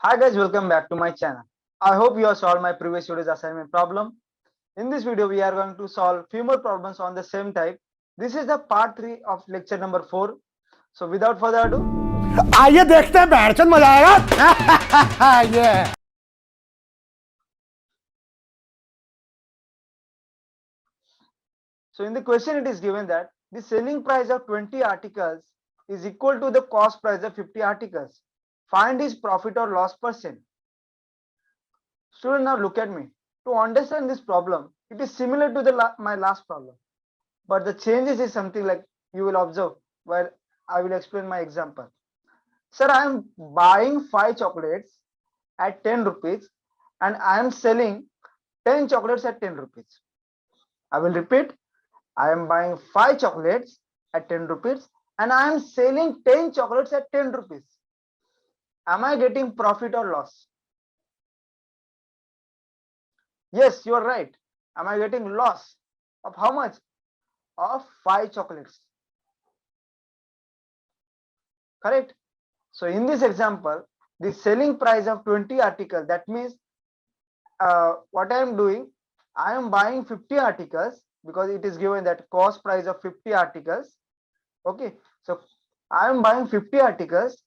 Hi guys, welcome back to my channel. I hope you have solved my previous video's assignment problem. In this video, we are going to solve few more problems on the same type. This is the part 3 of lecture number 4. So without further ado, आइए देखते हैं बैठचंद मजा आएगा ये so in the question it is given that the selling price of 20 articles is equal to the cost price of 50 articles. Find his profit or loss percent. Student, now look at me. To understand this problem, it is similar to my last problem. But the changes is something like you will observe while I will explain my example. Sir, I am buying 5 chocolates at 10 rupees and I am selling 10 chocolates at 10 rupees. I will repeat. I am buying 5 chocolates at 10 rupees and I am selling 10 chocolates at 10 rupees. Am I getting profit or loss? Yes, you are right. Am I getting loss of how much? Of 5 chocolates. Correct? So in this example, the selling price of 20 articles, that means what I am doing, I am buying 50 articles because it is given that cost price of 50 articles. Okay, so I am buying 50 articles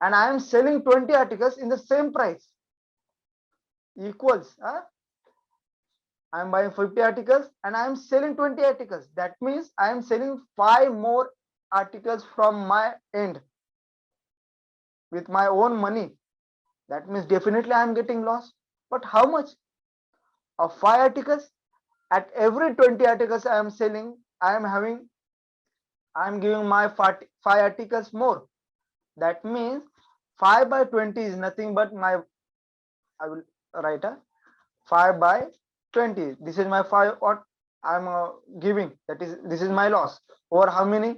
and I am selling 20 articles in the same price. Equals, I am buying 50 articles and I am selling 20 articles. That means I am selling 5 more articles from my end with my own money. That means definitely I am getting loss. But how much? Of 5 articles, at every 20 articles I am selling, I am giving my 5 articles more. That means 5 by 20 is nothing but my, I will write a 5 by 20. This is my 5 what I am giving. That is, this is my loss. Over how many?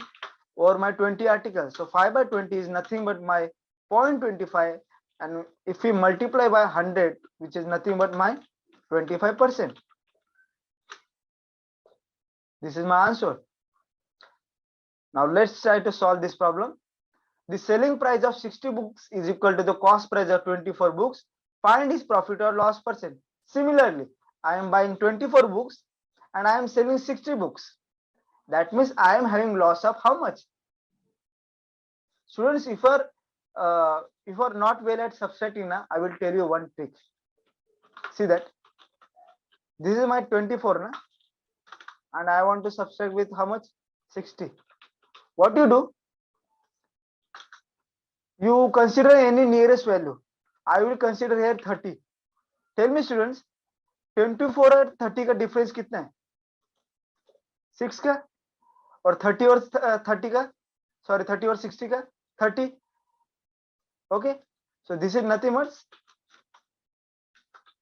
Over my 20 articles. So 5 by 20 is nothing but my 0.25, and if we multiply by 100, which is nothing but my 25%. This is my answer. Now let's try to solve this problem. The selling price of 60 books is equal to the cost price of 24 books. Find his profit or loss percent. Similarly, I am buying 24 books and I am selling 60 books. That means I am having loss of how much? Students, if you are not well at subtracting, I will tell you one trick. See that this is my 24 and I want to subtract with how much? 60. What you do? You consider any nearest value. I will consider here 30. Tell me students, 24 और 30 का difference कितना है? 6 का, और 30 और 30 का, sorry 30 और 60 का 30. Okay, so this is nothing but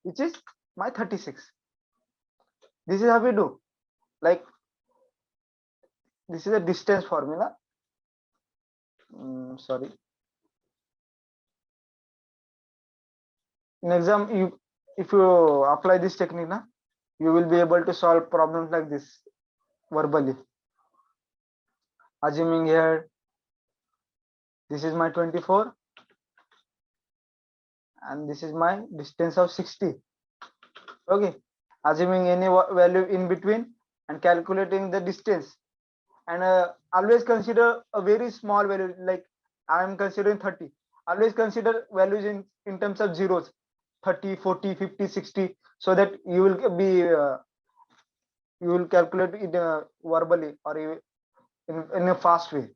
which is my 36. This is how we do. Like this is a distance formula. Sorry. In exam, if you apply this technique, you will be able to solve problems like this verbally. Assuming here, this is my 24 and this is my distance of 60. Okay, assuming any value in between and calculating the distance, and always consider a very small value, like I am considering 30. Always consider values in terms of zeros, 30, 40, 50, 60, so that you will be you will calculate it verbally or in a fast way.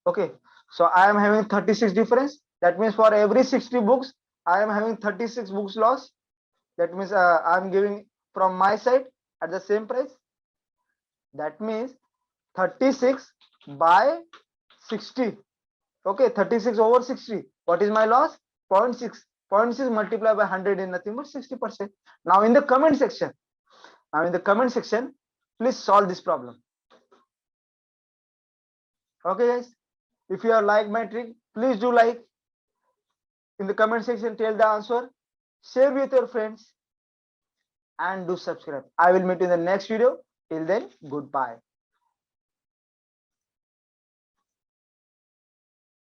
Okay, so I am having 36 difference. That means for every 60 books I am having 36 books loss. That means I am giving from my side at the same price. That means 36 by 60. Okay, 36 over 60. What is my loss? 0.6. 0.6 multiplied by 100 is nothing but 60%. Now in the comment section, please solve this problem. Okay guys, if you are like my trick, please do like. In the comment section, tell the answer, share with your friends, and do subscribe. I will meet you in the next video. Till then, goodbye.